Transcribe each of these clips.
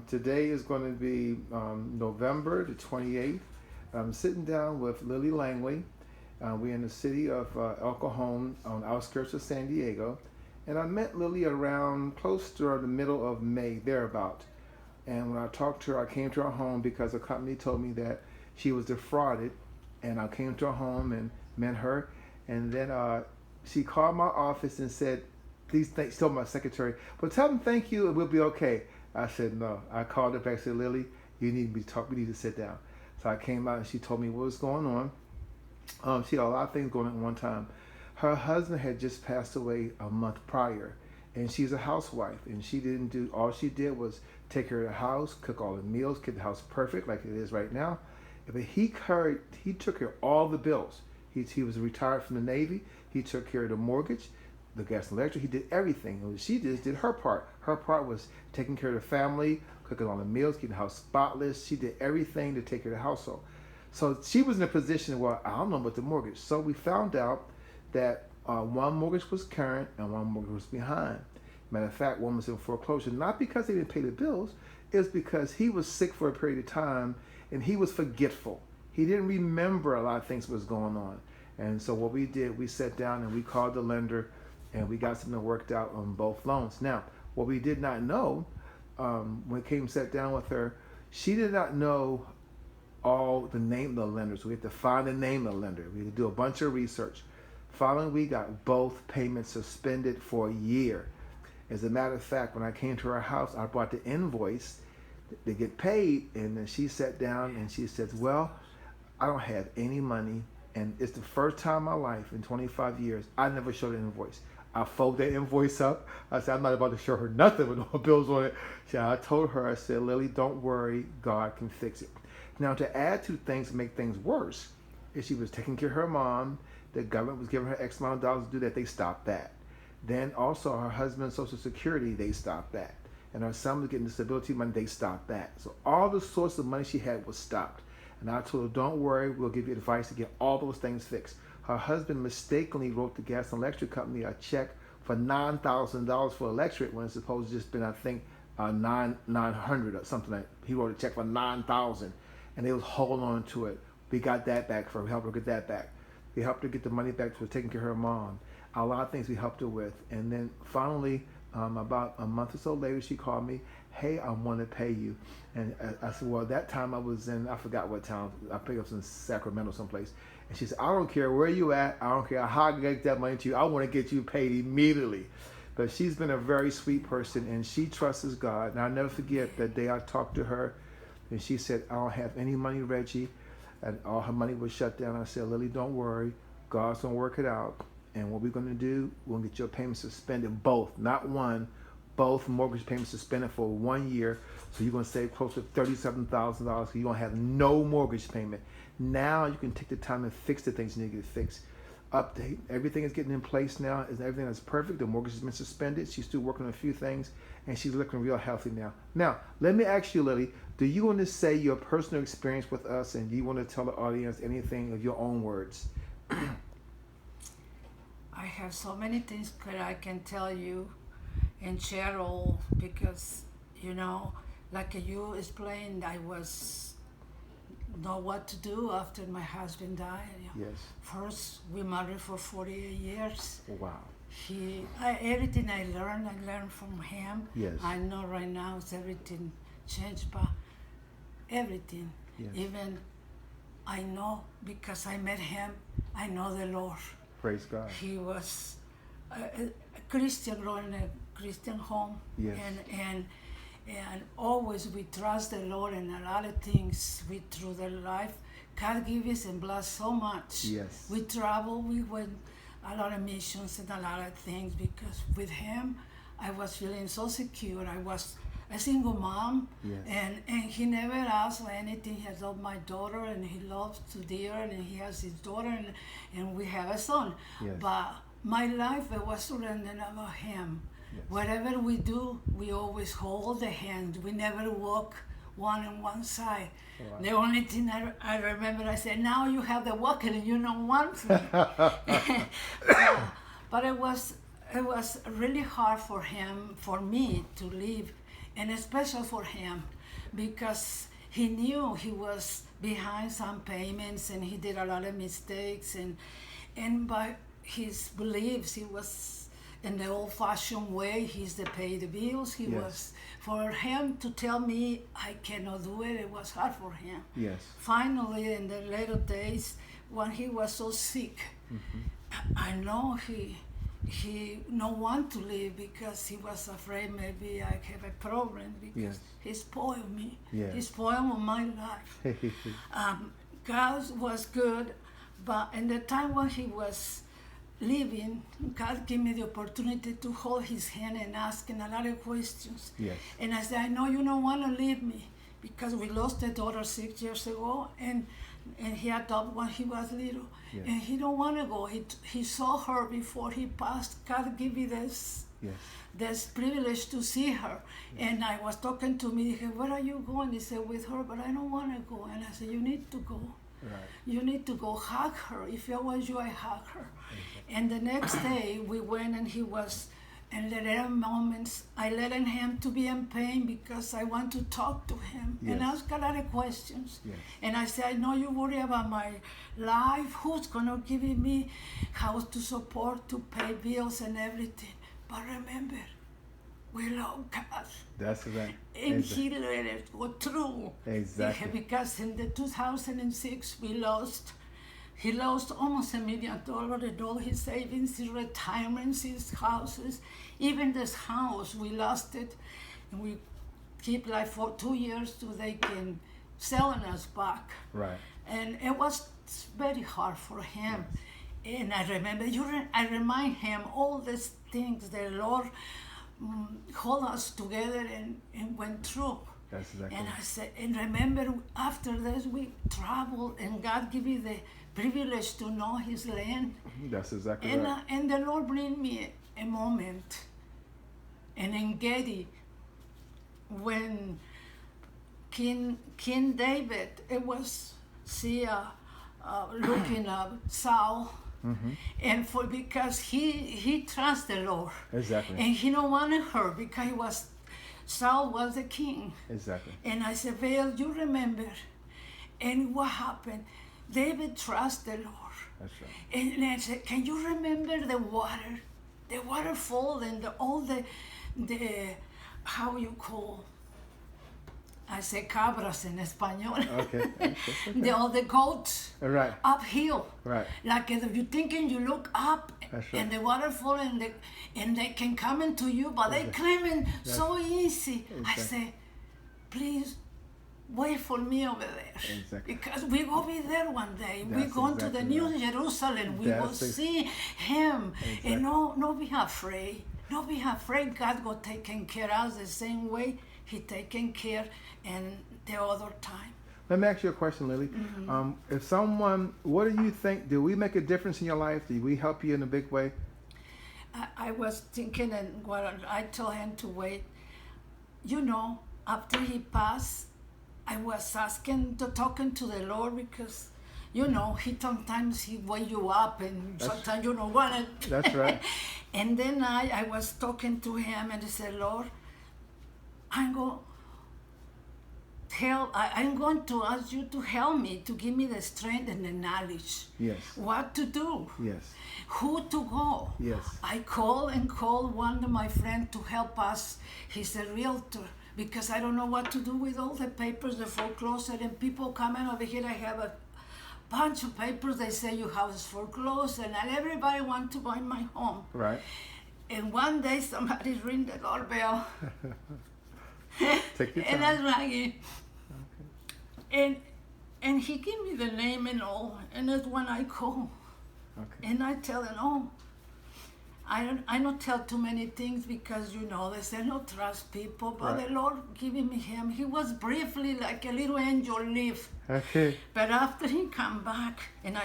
Today is going to be November the 28th. I'm sitting down with Lily Langley. We're in the city of El Cajon on the outskirts of San Diego. And I met Lily around close to the middle of May, thereabout. And when I talked to her, I came to her home because a company told me that she was defrauded. And I came to her home and met her. And then she called my office and said, please tell my secretary, well, tell them thank you and we'll be okay. I said, no. I called her back and said, Lily, you need to talk. We need to sit down. So I came out and she told me what was going on. She had a lot of things going on at one time. Her husband had just passed away a month prior, and she's a housewife, and she didn't do, all she did was take care of the house, cook all the meals, keep the house perfect like it is right now. But he took care of all the bills. He was retired from the Navy. He took care of the mortgage, the gas and electric. He did everything. And she just did her part. Her part was taking care of the family, cooking all the meals, keeping the house spotless. She did everything to take care of the household. So she was in a position where I don't know about the mortgage. So we found out that one mortgage was current and one mortgage was behind. Matter of fact, one was in foreclosure, not because they didn't pay the bills, it was because he was sick for a period of time and he was forgetful. He didn't remember a lot of things that was going on. And so what we did, we sat down and we called the lender and we got something worked out on both loans. Now, what we did not know, when we came and sat down with her, she did not know all the name of the lender. So we had to find the name of the lender. We had to do a bunch of research. Finally, we got both payments suspended for a year. As a matter of fact, when I came to her house, I brought the invoice to get paid, and then she sat down and she says, well, I don't have any money, and it's the first time in my life in 25 years, I never showed an invoice. I folded that invoice up. I said, I'm not about to show her nothing with no bills on it. So I told her, I said, Lily, don't worry, God can fix it. Now, to add to things to make things worse, is she was taking care of her mom. The government was giving her X amount of dollars to do that. They stopped that. Then also her husband's Social Security, they stopped that. And her son was getting disability money, they stopped that. So all the source of money she had was stopped. And I told her, don't worry, we'll give you advice to get all those things fixed. Her husband mistakenly wrote the gas and electric company a check for $9,000 for electric when it's supposed to just been, I think, $900 or something like that. He wrote a check for $9,000 and they was holding on to it. We got that back for her. We helped her get that back. We helped her get the money back for taking care of her mom. A lot of things we helped her with. And then finally, about a month or so later, she called me, hey, I want to pay you. And I said, well, that time I was in, I forgot what town, I think it was in Sacramento someplace. And she said, I don't care where you at, I don't care how I get that money to you, I want to get you paid immediately. But she's been a very sweet person and she trusts God. And I'll never forget that day I talked to her and she said, I don't have any money, Reggie. And all her money was shut down. I said, Lily, don't worry. God's going to work it out. And what we're going to do, we'll get your payments suspended, both, not one, both mortgage payments suspended for 1 year. So you're going to save close to $37,000. So you're going to have no mortgage payment. Now you can take the time and fix the things you need to get fixed. Update. Everything is getting in place now. Everything is perfect. The mortgage has been suspended. She's still working on a few things. And she's looking real healthy now. Now, let me ask you, Lily, do you want to say your personal experience with us and do you want to tell the audience anything of your own words? I have so many things that I can tell you and share all because, like you explained, I was know what to do after my husband died. Yes. First, we married for 48 years. Wow. Everything I learned from him. Yes. I know right now it's everything changed, but everything. Yes. Even I know because I met him, I know the Lord. Praise God. He was a Christian, growing in a Christian home. Yes. And always we trust the Lord in a lot of things we through the life. God gives us and bless so much. Yes. We travel, we went a lot of missions and a lot of things because with him I was feeling so secure. I was a single mom. Yes. And he never asked for anything. He has loved my daughter and he loves to dear and he has his daughter and we have a son. Yes. But my life it was surrendering about him. Yes. Whatever we do, we always hold the hand. We never walk one on one side. Wow. The only thing I remember, I said, now you have the walking and you don't want me. But it was really hard for him, for me to live and especially for him, because he knew he was behind some payments and he did a lot of mistakes, and by his beliefs he was in the old-fashioned way. He's to pay the bills. He Yes. was, for him to tell me I cannot do it, it was hard for him. Yes. Finally, in the later days when he was so sick, I know he no want to leave because he was afraid maybe I have a problem because Yes. he spoiled me. Yes. He spoiled my life. God was good, but in the time when he was leaving, God gave me the opportunity to hold his hand and ask him a lot of questions. Yes. And I said, I know you don't want to leave me because we lost a daughter 6 years ago, and he adopted when he was little. Yes. And he don't want to go. He saw her before he passed. God gave me this Yes. privilege to see her. And I was talking to me, he said, where are you going? He said, with her, but I don't want to go. And I said, you need to go. Right. You need to go hug her. If I was you, I hug her. And the next day we went, and he was, and there are moments I let him to be in pain because I want to talk to him and Yes. ask a lot of questions. Yes. And I said, I know you worry about my life. Who's gonna give me house to support, to pay bills and everything? But remember, we love God. That's right. And he let it go through. Exactly. Because in the 2006 he lost almost $1 million in all his savings, his retirements, his houses. Even this house, we lost it. And we keep like for 2 years till they can selling us back. Right. And it was very hard for him. And I remember, I remind him all these things the Lord hold us together and went through. That's exactly And right. I said, and remember, after this we traveled, and God gave me the privilege to know His land. That's exactly And right. and the Lord bring me a moment, and in Getty, when King David, it was looking at Saul, and because he trusts the Lord, Exactly. and he don't want her because Saul was the king. Exactly. And I said, Vale, you remember? And what happened? David trusted the Lord. That's right. And I said, can you remember the waterfall and all the how you call? I say cabras in Espanol. Okay. All the goats Right. uphill. Right. Like if you thinking you look up That's right. and the waterfall and they can come into you, but they climbing so easy. I Exactly. say, please wait for me over there. Exactly. Because we will be there one day. We're That's going to the exactly New right. Jerusalem. We will That's ex- see Him. Exactly. And no be afraid. No be afraid. God will taking care of us the same way He taken care and the other time. Let me ask you a question, Lily. If someone, what do you think? Do we make a difference in your life? Do we help you in a big way? I was thinking, and what I told him to wait. You know, after he passed, I was talking to the Lord because, you know, He sometimes wake you up, and sometimes you don't want it. That's right. And then I was talking to Him, and I said, Lord, I'm going to ask you to help me, to give me the strength and the knowledge. Yes. What to do. Yes. Who to go. Yes. I called one of my friends to help us. He's a realtor, because I don't know what to do with all the papers, the foreclosure, and people coming over here. I have a bunch of papers. They say your house is foreclosed, and not everybody wants to buy my home. Right. And one day somebody ring the doorbell. Take your And time. I rang it. And he gave me the name and all, and that's when I call. Okay. And I tell him, oh, I don't tell too many things because, you know, they say no trust people, but Right. the Lord giving me him. He was briefly like a little angel leaf. Okay. But after he come back, and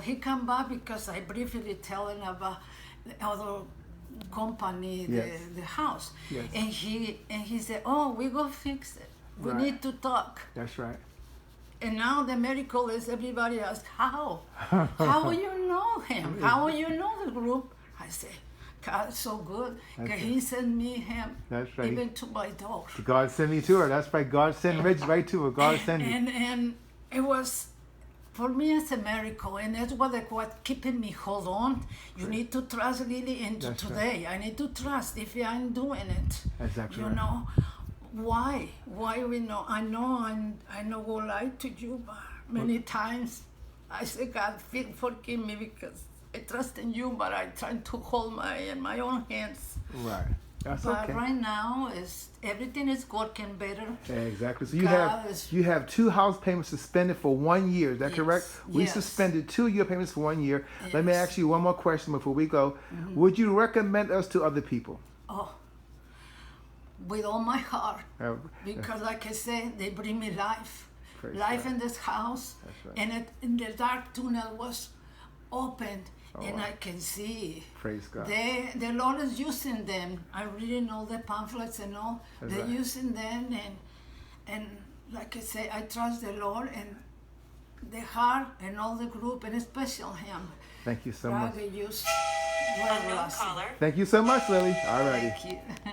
he come back because I briefly tell him about the other company, Yes. the house. Yes. And he said, oh, we go fix it. We Right. need to talk. That's right. And now the miracle is everybody asks, how? How will you know him? How will you know the group? I say, God is so good. That's Because right. He sent me Him That's right. even to my door. God sent me to her. That's right. God sent Rich right to her. God sent you. And it was, for me, it's a miracle, and that's what keeping me hold on. You need to trust really into That's today. I need to trust if I'm doing it. Exactly You right. know, why we know? I know go lie to you, but many times I say, God, forgive me because I trust in you, but I try to hold in my own hands. Right. That's But okay. right now, everything is working better. Exactly. So God is- you have 2 house payments suspended for 1 year. Is that Yes. correct? We Yes. suspended 2 of your payments for 1 year. Let me Yes. ask you one more question before we go. Would you recommend us to other people? Oh, with all my heart. Uh, Because, like I said, they bring me life. Praise Life God. in this house. That's right. And in the dark tunnel was opened, and wow. I can see. Praise God. The Lord is using them. I'm reading all the pamphlets and all. That's They're right. using them, and like I say, I trust the Lord and the heart and all the group, and especially Him. Thank you so much. God, they use. What a blessing. Thank you so much, Lily. All righty. Thank you.